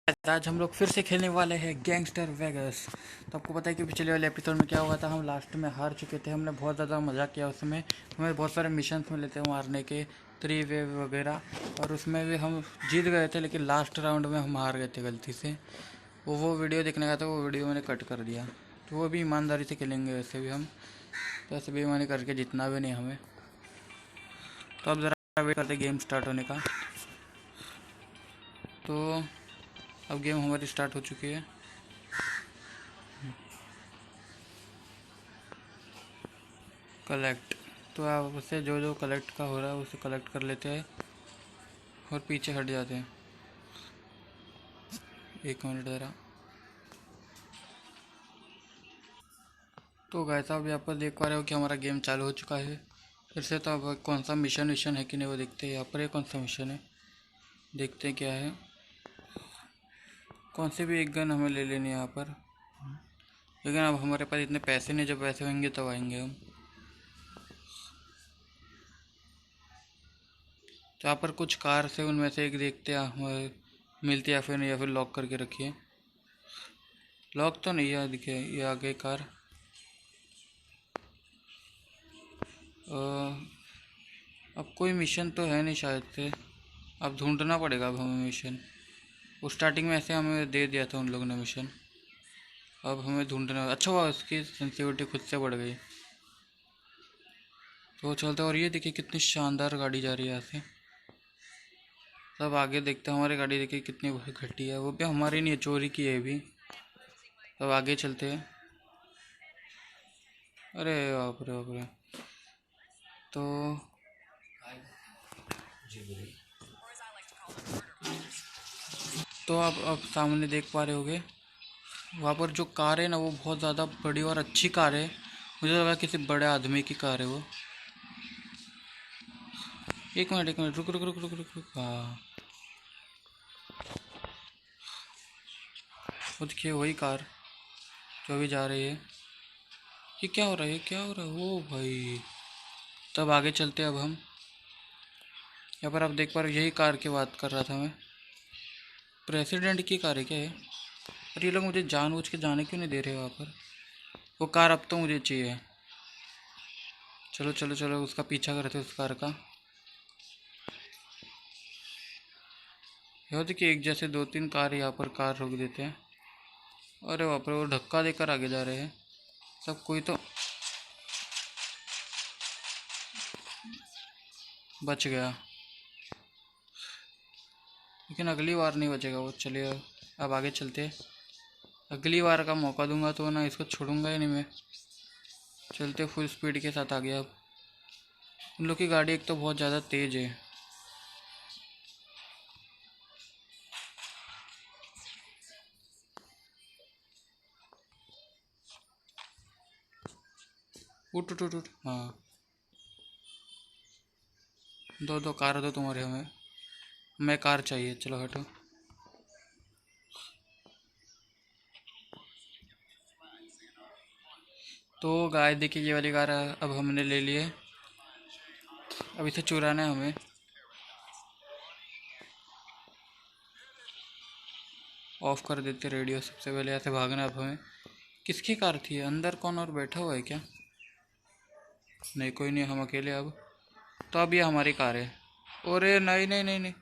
आज हम लोग फिर से खेलने वाले हैं गैंगस्टर वेगस। तो आपको पता है कि पिछले वाले एपिसोड में क्या हुआ था, हम लास्ट में हार चुके थे। हमने बहुत ज़्यादा मज़ा किया उसमें, हमें बहुत सारे मिशंस मिले थे मारने के, 3 वे वगैरह, और उसमें भी हम जीत गए थे, लेकिन लास्ट राउंड में हम हार गए थे गलती से। वो वीडियो देखने का था, वो वीडियो मैंने कट कर दिया। तो वो भी ईमानदारी से खेलेंगे वैसे भी हम, तो ऐसे बेईमानी करके जितना भी नहीं हमें। तो अब ज़रा वेट करते गेम स्टार्ट होने का। तो अब गेम हमारी स्टार्ट हो चुकी है। कलेक्ट, तो आप उससे जो जो कलेक्ट का हो रहा है उसे कलेक्ट कर लेते हैं और पीछे हट जाते हैं। 1 मिनट ज़रा। तो गाइस साहब यहाँ पर देख पा रहे हो कि हमारा गेम चालू हो चुका है फिर से। तो अब कौन सा मिशन विशन है कि नहीं वो देखते हैं। यहाँ पर कौन सा मिशन है, देखते हैं क्या है। कौन से भी एक गन हमें ले लेनी है यहाँ पर, लेकिन अब हमारे पास इतने पैसे नहीं, जब पैसे होंगे तब आएंगे हम। तो यहाँ पर कुछ कार से उनमें से एक देखते हैं हमें मिलती है या फिर नहीं, या फिर लॉक करके रखिए। लॉक तो नहीं है, दिखे ये आगे कार। अब कोई मिशन तो है नहीं शायद से, अब ढूंढना पड़ेगा अब हमें मिशन। वो स्टार्टिंग में ऐसे हमें दे दिया था उन लोगों ने मिशन, अब हमें ढूंढना। अच्छा हुआ उसकी सेंसिटिविटी खुद से बढ़ गई। तो चलते, और ये देखिए कितनी शानदार गाड़ी जा रही है यहाँ से। तब आगे देखते हैं, हमारी गाड़ी देखिए कितनी घटी है, वो भी हमारी नहीं है, चोरी की है भी। तब आगे चलते हैं। अरे बाप रे बाप रे। तो आप सामने देख पा रहे होगे, वहाँ पर जो कार है ना वो बहुत ज़्यादा बड़ी और अच्छी कार है। मुझे लगा किसी बड़े आदमी की कार है वो। 1 मिनट 1 मिनट, रुक रुक रुक रुक रुक रुक। हाँ, वो देखिए वही कार जो अभी जा रही है। ये क्या हो रहा है, ये क्या हो रहा है, ओ भाई। तब आगे चलते हैं अब हम। यहाँ पर आप देख पा रहे हो, यही कार की बात कर रहा था मैं। प्रेसिडेंट की कार है क्या है। और ये लोग मुझे जानबूझ के जाने क्यों नहीं दे रहे वहाँ पर। वो कार अब तो मुझे चाहिए। चलो चलो चलो, उसका पीछा करते उस कार का। यह देखिए एक जैसे 2-3 कार यहाँ पर कार रोक देते हैं। अरे बाप रे, वो धक्का देकर आगे जा रहे हैं सब। कोई तो बच गया, लेकिन अगली बार नहीं बचेगा वो। चलिए अब आगे चलते हैं। अगली बार का मौका दूंगा तो ना, इसको छोड़ूंगा ही नहीं मैं। चलते फुल स्पीड के साथ आगे। अब उन लोग की गाड़ी एक तो बहुत ज़्यादा तेज़ है। उठ उठ उठ उठ। हाँ, दो दो कार दो तुम्हारे हमें। मैं कार चाहिए, चलो हटो। तो गाय देखिए ये वाली कार अब हमने ले ली है। अब इसे चुराना है हमें। ऑफ कर देते रेडियो सबसे पहले, ऐसे भागना है अब हमें। किसकी कार थी, अंदर कौन और बैठा हुआ है क्या। नहीं कोई नहीं, हम अकेले अब। तो अब ये हमारी कार है। अरे नहीं नहीं नहीं नहीं,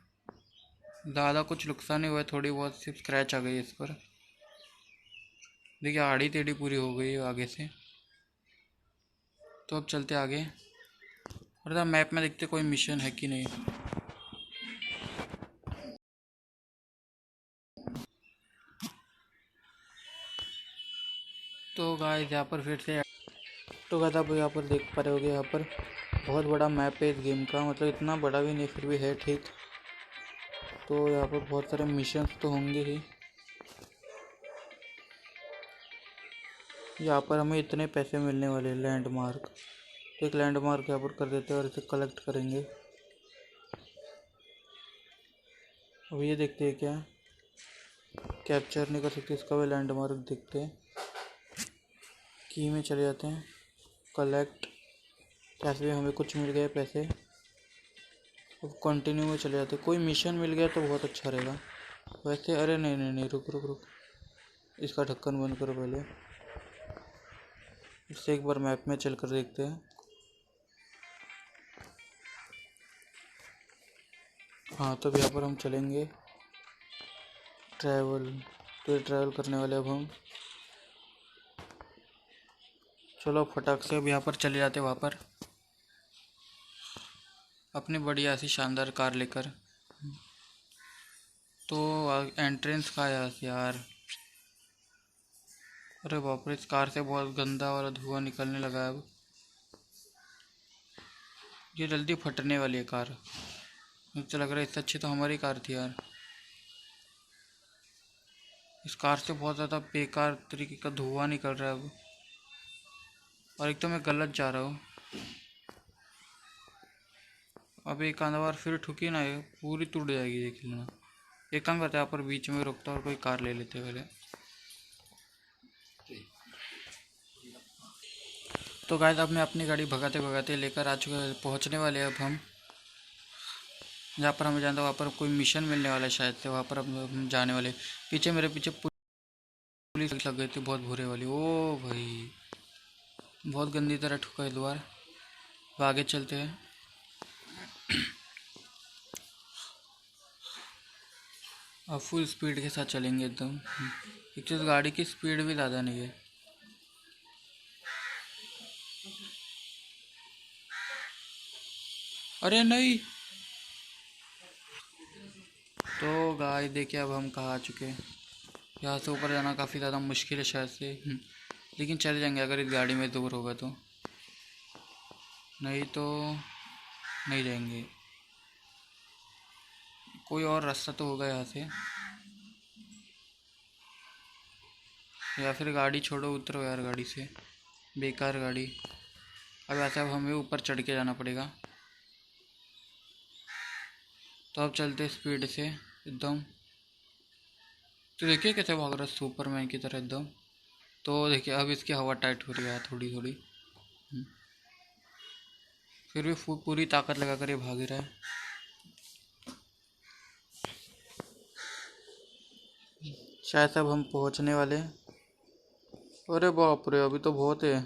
ज़्यादा कुछ नुकसान नहीं हुआ है, थोड़ी बहुत सिर्फ स्क्रैच आ गई है इस पर। देखिए आड़ी टेढ़ी पूरी हो गई है आगे से। तो अब चलते आगे, और मैप में देखते कोई मिशन है कि नहीं। तो गाइस यहाँ पर फिर से, तो गाइस आप यहाँ पर देख पा रहे होगे, यहाँ पर बहुत बड़ा मैप है इस गेम का। मतलब इतना बड़ा भी नहीं, फिर भी है ठीक। तो यहाँ पर बहुत सारे मिशंस तो होंगे ही। यहाँ पर हमें इतने पैसे मिलने वाले, लैंडमार्क। तो एक लैंडमार्क यहाँ पर कर देते हैं और इसे कलेक्ट करेंगे। अब ये देखते हैं क्या कैप्चर नहीं कर सकते, इसका भी लैंडमार्क देखते हैं। की में चले जाते हैं, कलेक्ट। कैसे भी हमें कुछ मिल गए पैसे। अब कंटिन्यू में चले जाते हैं। कोई मिशन मिल गया तो बहुत अच्छा रहेगा। वैसे अरे नहीं नहीं नहीं, रुक रुक रुक, इसका ढक्कन बंद करो पहले। इससे एक बार मैप में चल कर देखते हैं। हाँ, तो यहाँ पर हम चलेंगे ट्रैवल। तो ट्रैवल करने वाले अब हम। चलो फटाक से अब यहाँ पर चले जाते वहाँ पर अपनी बढ़िया सी शानदार कार लेकर। तो एंट्रेंस कहाँ है यहाँ से यार? अरे बाप रे, इस कार से बहुत गंदा वाला धुआं निकलने लगा है अब। ये जल्दी फटने वाली है कार। मुझे लग रहा है इससे अच्छी तो हमारी कार थी यार। इस कार से बहुत ज़्यादा बेकार तरीके का धुआं निकल रहा है अब। और एक तो मैं गलत जा रहा हूँ। अब एक आधा बार फिर ठुकी ना, ये पूरी टूट जाएगी देख लेना। एक काम करते हैं, यहाँ पर बीच में रुकता और कोई कार ले लेते पहले। तो गाइस अब मैं अपनी गाड़ी भगाते भगाते लेकर आ चुके, पहुँचने वाले हैं अब हम जहाँ पर हमें जाना था। वहाँ पर कोई मिशन मिलने वाला है शायद से, वहाँ पर हम जाने वाले। पीछे मेरे पीछे पुलिस लग गई थी बहुत बुरे वाली। ओ भाई, बहुत गंदी तरह ठुका है द्वार। अब आगे चलते हैं। अब फुल स्पीड के साथ चलेंगे एकदम। एक चीज़, गाड़ी की स्पीड भी ज़्यादा नहीं है। अरे नहीं। तो गाय देखिए अब हम कहाँ आ चुके हैं। यहाँ से ऊपर जाना काफ़ी ज़्यादा मुश्किल है शायद से। लेकिन चले जाएंगे अगर इस गाड़ी में दूर होगा तो। नहीं तो नहीं जाएंगे। कोई और रास्ता तो होगा यहाँ से, या फिर गाड़ी छोड़ो, उतरो यार गाड़ी से, बेकार गाड़ी। अब ऐसा अब हमें ऊपर चढ़ के जाना पड़ेगा। तो अब चलते स्पीड से एकदम। तो देखिए कैसे भाग रहा है सुपरमैन की तरह एकदम। तो देखिए अब इसकी हवा टाइट हो रही है थोड़ी थोड़ी। फिर भी पूरी ताकत लगा कर ये भाग रहा है। शायद अब हम पहुंचने वाले हैं। अरे बाप रे, अभी तो बहुत है,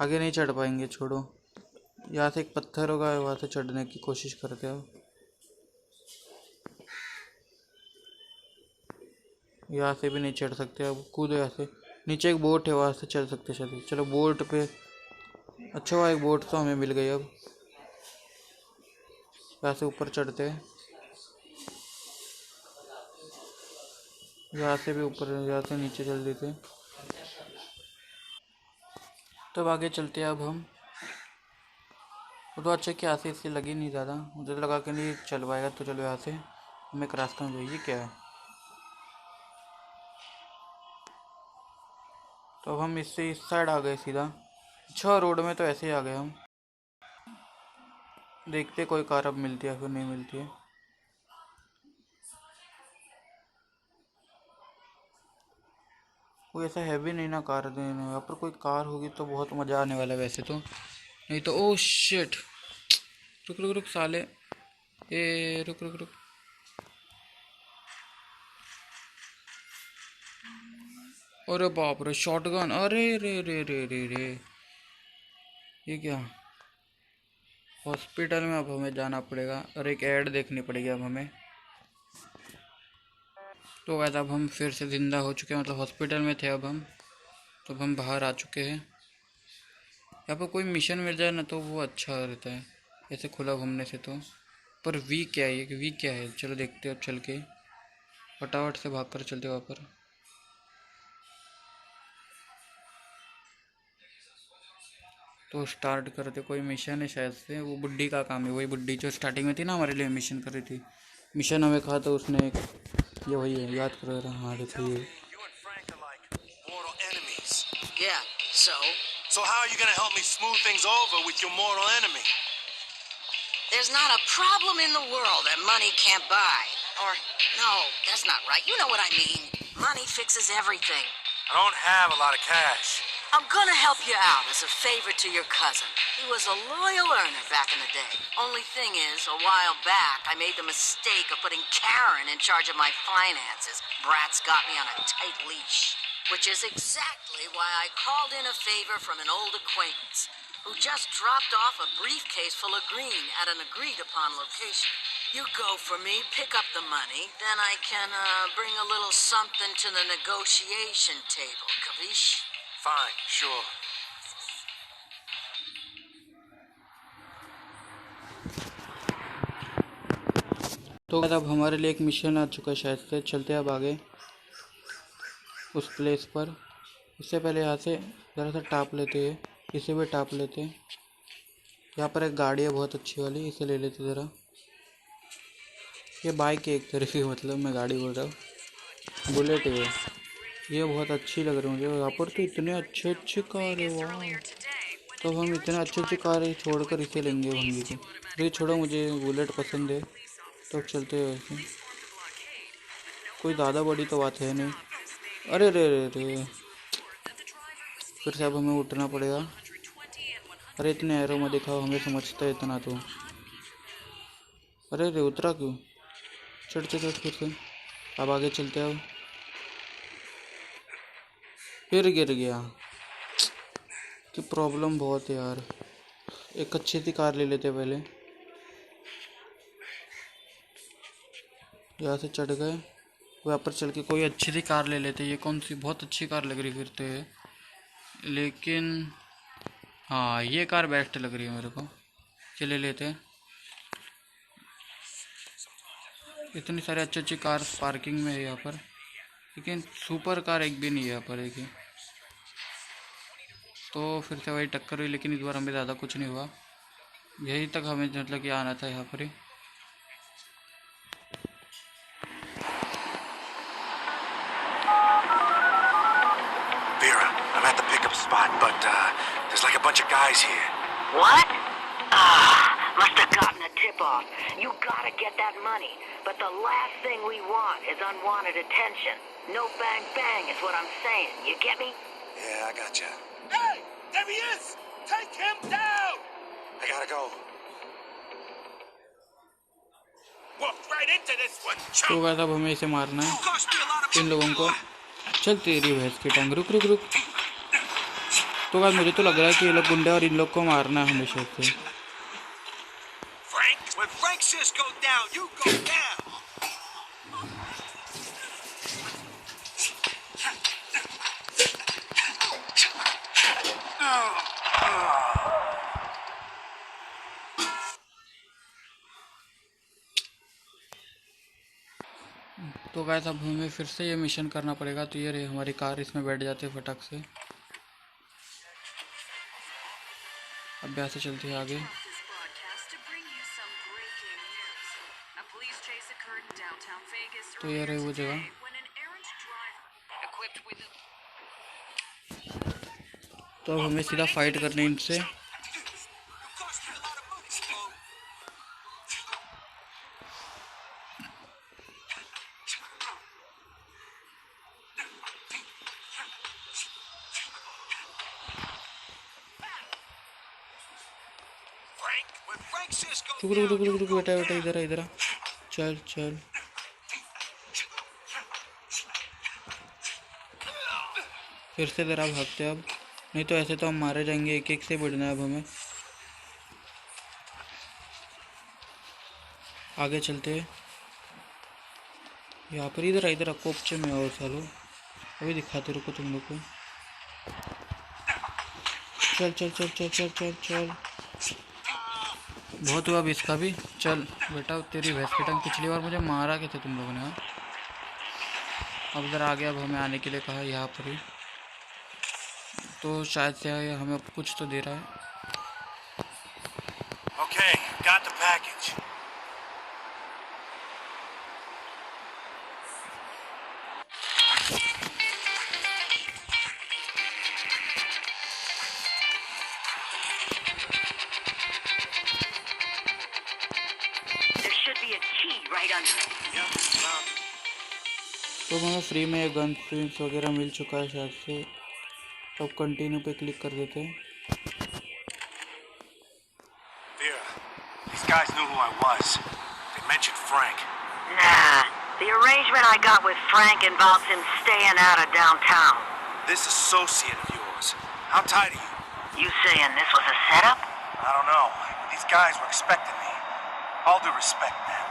आगे नहीं चढ़ पाएंगे, छोड़ो। यहाँ से एक पत्थर होगा, वहाँ से चढ़ने की कोशिश करते हैं। यहाँ से भी नहीं चढ़ सकते, अब कूदो यहाँ से। नीचे एक बोट है, वहाँ से चल सकते चलो। चलो बोट पे। अच्छा हुआ एक बोट तो हमें मिल गई। अब यहाँ से ऊपर चढ़ते हैं। यहाँ से भी ऊपर, यहाँ से नीचे चल देते हैं। तब आगे चलते हैं अब हम। वो तो अच्छा कि यहाँ से इससे लगी नहीं ज़्यादा, मुझे लगा कि नहीं चल पाएगा। तो चलो यहाँ से हमें एक रास्ता में जाइए क्या है। तो अब हम इससे इस साइड आ गए सीधा। अच्छा, रोड में तो ऐसे ही आ गए हम। देखते कोई कार अब मिलती है फिर नहीं मिलती है। कोई ऐसा है भी नहीं ना कार देने। यहाँ पर कोई कार होगी तो बहुत मज़ा आने वाला है वैसे तो। नहीं तो ओ शिट। रुक रुक रुक साले, ए रुक रुक रुक। अरे बाप रे, शॉटगन। अरे रे रे रे रे रे, ये क्या? हॉस्पिटल में अब हमें जाना पड़ेगा और एक ऐड देखनी पड़ेगी अब हमें। तो वैसे अब हम फिर से ज़िंदा हो चुके हैं, मतलब हॉस्पिटल में थे अब हम। तो अब हम बाहर आ चुके हैं। यहाँ पर कोई मिशन मिल जाए ना तो वो अच्छा रहता है ऐसे खुला घूमने से तो। पर वी क्या है, ये वी क्या है? चलो देखते हैं अब चल के। फटाफट से भाग कर चलते वहाँ पर। तो स्टार्ट करते। कोई मिशन है शायद से, वो बुड्ढी का काम है। वही बुड्ढी जो स्टार्टिंग में थी ना हमारे लिए मिशन कर रही थी। मिशन हमें कहा तो उसने एक, ये वही है, याद कर रहा। हाँ देखो ये। Yeah, so? So how are you gonna help me smooth things over with your mortal enemy? There's not a problem in the world that money can't buy. Or, no, that's not right. You know what I mean. Money fixes everything. I don't have a lot of cash. I'm gonna help you out as a favor to your cousin. He was a loyal earner back in the day. Only thing is, a while back, I made the mistake of putting Karen in charge of my finances. Brat's got me on a tight leash. Which is exactly why I called in a favor from an old acquaintance who just dropped off a briefcase full of green at an agreed-upon location. You go for me, pick up the money, then I can bring a little something to the negotiation table, capiche? Fine, sure. तो अब हमारे लिए एक mission आ चुका है शायद से। चलते हैं अब आगे उस प्लेस पर। इससे पहले यहाँ से ज़रा सा टाप लेते हैं, इसे भी टाप लेते हैं। यहाँ पर एक गाड़ी है बहुत अच्छी वाली, इसे ले लेते ज़रा। ये बाइक है एक तरीके की, मतलब मैं गाड़ी बोल रहा हूँ, बुलेट है ये बहुत अच्छी लग रही है मुझे। यहाँ पर तो इतने अच्छे अच्छे कार है, वाह। तो हम इतने अच्छे अच्छे कार छोड़कर इसे लेंगे भंगी को। ये छोड़ो, मुझे बुलेट पसंद है। तो चलते हैं वैसे, कोई ज़्यादा बड़ी तो बात है नहीं। अरे रे रे रे, फिर से अब हमें उठना पड़ेगा। अरे इतने एरो में दिखाओ, हमें समझता है इतना तो। अरे रे, उतरा क्यों? चढ़ते चढ़ फिर से। अब आगे चलते हैं। अब फिर गिर गया, कि प्रॉब्लम बहुत है यार। एक अच्छी सी कार ले लेते पहले। यहाँ से चढ़ गए, वहाँ पर चल के कोई अच्छी सी कार ले लेते। ये कौन सी बहुत अच्छी कार लग रही फिर तो है, लेकिन हाँ ये कार बेस्ट लग रही है मेरे को। चले लेते हैं। इतनी सारी अच्छी अच्छी कार पार्किंग में है यहाँ पर, लेकिन सुपर कार एक भी नहीं है यहाँ पर। एक ही तो फिर से वही टक्कर हुई, लेकिन इस बार हमें ज़्यादा कुछ नहीं हुआ। यही तक हमें मतलब कि आना था यहाँ पर ही। Vera, I'm at the pickup spot, but there's like a bunch of guys here. What? Must have gotten a tip-off. You gotta get that money. But the last thing we want is unwanted attention. No bang bang is what I'm saying. You get me? Yeah, I gotcha. Hey! There he is! Take him down! I gotta go. Walked right into this one, तो chump! वैसा अब हमें इसे मारना है, Cost me a lot of इन लोगों को। चल तेरी भैंस की टांग, रुक रुक रुक। तो बाद मुझे तो लग रहा है कि ये लोग गुंडे और इन लोग को मारना है हमेशा से। Frank! When Frank says go down, you go down! तो गाइस अब हमें फिर से ये मिशन करना पड़ेगा। तो ये रही हमारी कार, इसमें बैठ जाते फटाक से। अब यहाँ से चलते हैं आगे। This broadcast to bring you some breaking news. A police chase occurred in downtown Vegas तो ये earlier रही वो today जगह। when an errant driver equipped with तो अब हमें सीधा फाइट करनी है इनसे। Cost me a lot of money, Sloan. Frank! When Frank says go रुक रुक down, रुक you रुक रुक, go बेटा बेटा down! इधर आ, इधर आ। चल चल, फिर से ज़रा भागते हैं अब, नहीं तो ऐसे तो हम मारे जाएंगे। एक एक से बढ़ना है अब हमें। आगे चलते हैं। यहाँ पर इधर इधर कोपचे में आओ सालो, अभी दिखाते रुको तुम लोग को। चल चल चल चल चल चल चल, बहुत हुआ अब इसका भी। चल बेटा, तेरी भैंस की टांग, पिछली बार मुझे मारा के थे तुम लोगों ने। हाँ अब इधर आ गया, अब हमें आने के लिए कहा यहाँ पर ही। तो शायद से हमें अब कुछ तो दे रहा है। Okay, got the package. There should be a key right under it. Yep, found it. तो हमें फ्री में गन फ्रीम्स वगैरह मिल चुका है शायद से। तो कंटिन्यू पे क्लिक कर देते हैं। Vera, these guys knew who I was. They mentioned Frank. Nah, the arrangement I got with Frank involves him staying out of downtown. This associate of yours, how tight are you? You saying this was a setup? I don't know. These guys were expecting me. All due respect, man.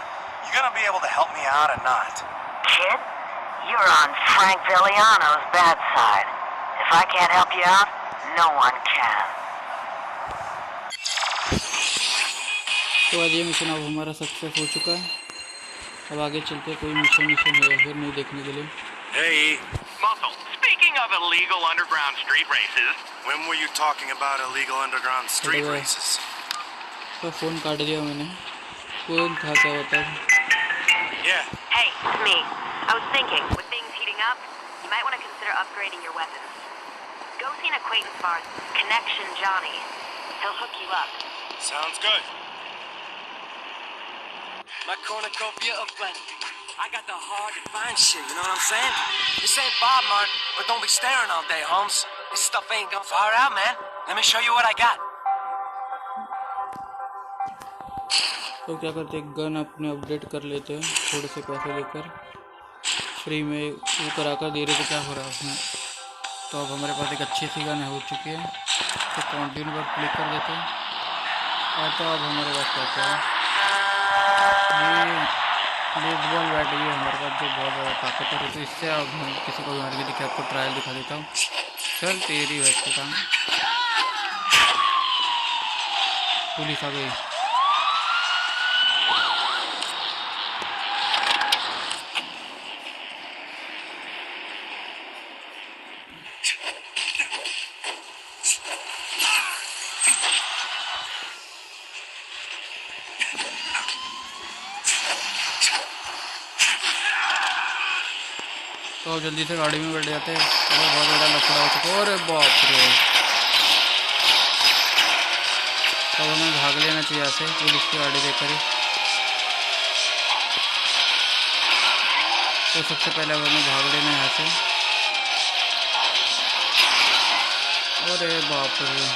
You gonna be able to help me out or not? Kid, you're on Frank Villiano's bad side. If I can't help you out, no one can. तो आज ये mission अब हमारा success हो चुका है। अब आगे चलते हैं, कोई मिशन है या फिर नहीं देखने के लिए। Hey, Muscle, speaking of illegal underground street races, when were you talking about illegal underground street Hello. races? तो फ़ोन काट दिया मैंने। कौन था क्या बता? Yeah. Hey, it's me. I was thinking, with things heating up, you might want to consider upgrading your weapons. Go see an acquaintance of ours, Connection Johnny. He'll hook you up. Sounds good. My cornucopia of plenty. I got the hard to find shit, you know what I'm saying? This ain't Bob Mart, but don't be staring all day, Holmes. This stuff ain't gonna fire out, man. Let me show you what I got. तो क्या करते हैं, gun अपने update कर लेते हैं थोड़े से पैसे लेकर। फ्री में वो कराकर दे रहे थे, क्या हो रहा है उसमें। तो अब हमारे पास एक अच्छी सी गन हो चुकी है, तो कंटिन्यू पर क्लिक कर देते हैं। और तो अब हमारे पास क्या है, ये बेसबॉल बैट भी है हमारे पास, जो बहुत ज़्यादा ताकतवर है। तो इससे अब हम किसी को मार के दिखा, आपको ट्रायल दिखा देता हूँ। चल तेरी वैसे के काम। पुलिस आ गई। तो अब जल्दी से गाड़ी में बैठ जाते हैं। अरे बहुत ज़्यादा लफड़ा हो चुका है। अरे बाप रे, तो हमें भाग लेना चाहिए यहाँ से, पुलिस की गाड़ी देखकर ही। तो सबसे पहले हमें भाग लेना है यहाँ से। अरे बाप रे,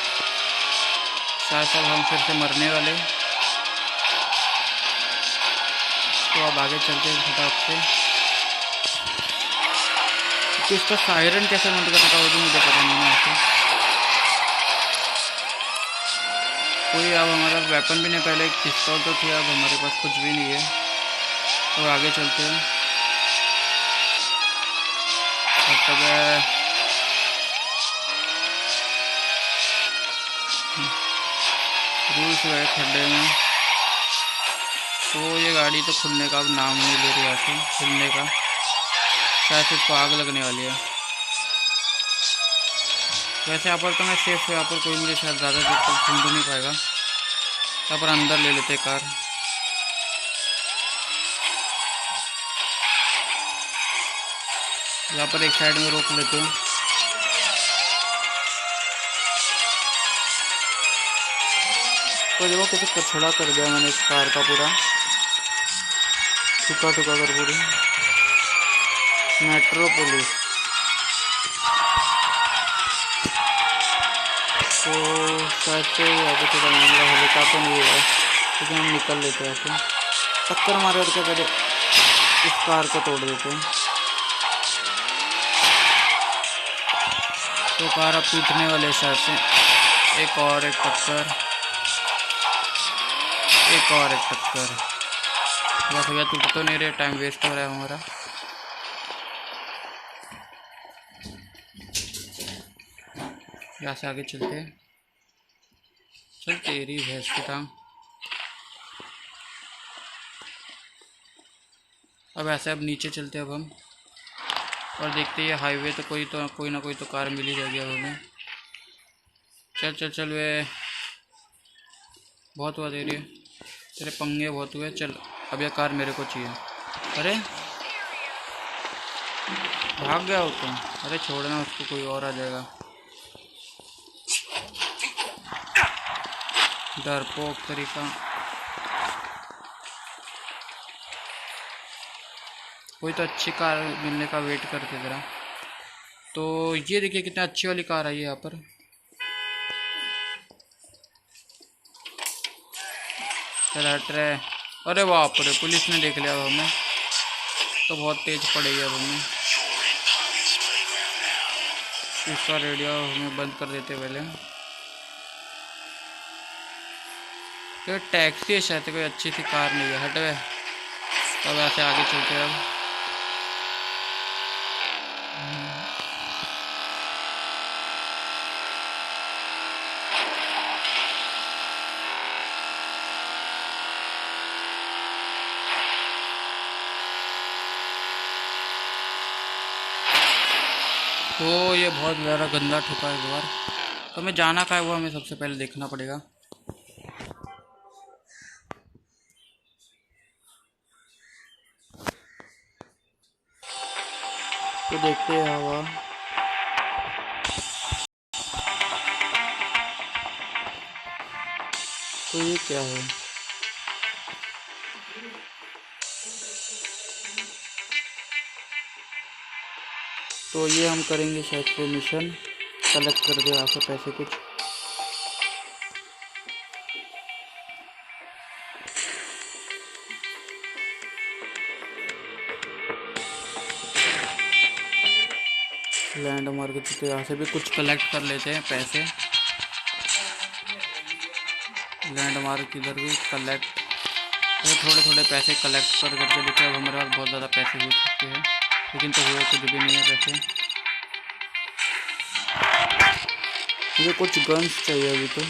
शायद हम फिर से मरने वाले। तो अब आगे चलते हैं फटाक से। तो इसका सायरन कैसे बंद करना था वो भी मुझे पता नहीं है। ऐसे कोई अब हमारा वेपन भी नहीं, पहले एक पिस्तौल तो थी, अब हमारे पास कुछ भी नहीं है। और आगे चलते हैं। तब रूल्स हुए खड्डे में, तो ये गाड़ी तो खुलने का अब नाम नहीं ले रही है, ऐसे खुलने का। शायद इसको आग लगने वाली है। वैसे यहाँ पर तो मैं सेफ हूँ, यहाँ पर कोई मुझे शायद ज़्यादा देर तक ढूंढ नहीं पाएगा। यहाँ पर अंदर ले लेते कार। यहाँ पर एक साइड में रोक लेते हैं। तो देखो कैसे कचड़ा कर दिया मैंने इस कार का, पूरा टुका टुका कर पूरी। मेट्रोपोलिस, तो शायद से यहाँ पे थोड़ा मामला हल्का तो नहीं हुआ, क्योंकि हम निकल लेते हैं ऐसे। टक्कर मारे और क्या पहले इस कार को तोड़ देते हैं। तो कार अब टूटने वाले शायद से। एक और एक टक्कर, एक और एक टक्कर। बस भैया टूट तो नहीं रहे, टाइम वेस्ट हो रहा है हमारा। यहाँ से आगे चलते हैं। चल तेरी भैंस की टांग। अब ऐसे अब नीचे चलते हैं अब हम, और देखते हैं हाईवे तो कोई ना कोई तो कार मिल ही जाएगी अब हमें। चल चल चल, वे बहुत हुआ तेरे पंगे बहुत हुए। चल अब यह कार मेरे को चाहिए। अरे भाग गया हो तुम। अरे छोड़ना उसको, कोई और आ जाएगा। डरपोक तरीका। कोई तो अच्छी कार मिलने का वेट करते ज़रा। तो तो ये देखिए कितनी अच्छी वाली कार आई है यहाँ पर। चल हट रहे। अरे बाप रे, पुलिस ने देख लिया अब हमें, तो बहुत तेज पड़ेगी अब हमें। इसका रेडियो हमें बंद कर देते पहले। तो टैक्सी है शायद, कोई अच्छी सी कार नहीं है। हटवे, अब ऐसे आगे चलते हैं अब। तो ये बहुत ज़्यादा गंदा ठुका है इस बार। तो हमें जाना कहाँ है वो हमें सबसे पहले देखना पड़ेगा। तो देखते हैं हवा। तो ये क्या है? तो ये हम करेंगे शायद से मिशन, कलेक्ट कर दे यहाँ से पैसे कुछ। लैंडमार्क तो यहाँ से भी कुछ कलेक्ट कर लेते हैं पैसे। लैंडमार्क इधर भी कलेक्ट, तो थोड़े थोड़े पैसे कलेक्ट कर करके देखिए। अब हमारे पास बहुत ज़्यादा पैसे हो चुके हैं, लेकिन तो हुए कुछ भी नहीं है पैसे। मुझे कुछ गन्स चाहिए अभी तो।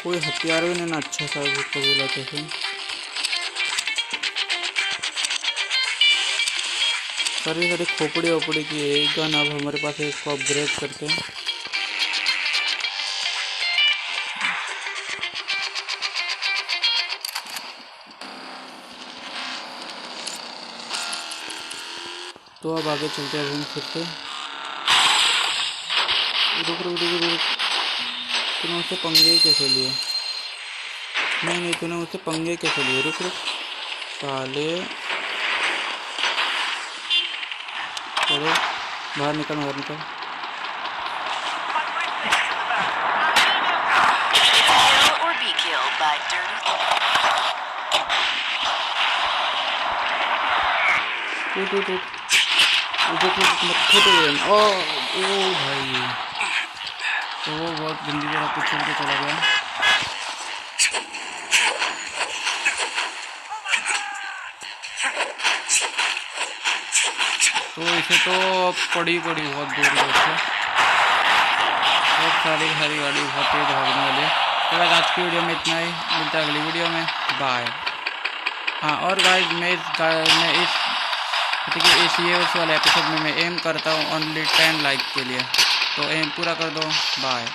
कोई हथियार भी नहीं ना अच्छा सा बोला कैसे। सारी सारी खोपड़ी ओपड़ी की एक गन अब हमारे पास है, इसको अपग्रेड करते हैं। तो अब आगे चलते हैं घूम फिर से। रुक रुक रुक रुक, तूने उससे पंगे कैसे लिए? नहीं, तूने उससे पंगे कैसे लिए? रुक रुक साले, चलो बाहर निकल, बाहर निकल। Kill or be killed by dirty. ओ भाई, तो वो बहुत गंदी जगह कुछ छोड़ के चला गया। तो इसे तो पड़ी बहुत दूर है उससे, बहुत सारी गाड़ी बहुत तेज भागने वाली। तो गाइस आज की वीडियो में इतना ही, मिलता है अगली वीडियो में, बाय। हाँ और गाइस मैं इस देखिए इस ये उस वाले एपिसोड में मैं एम करता हूँ ओनली 10 लाइक के लिए, तो एम पूरा कर दो। बाय।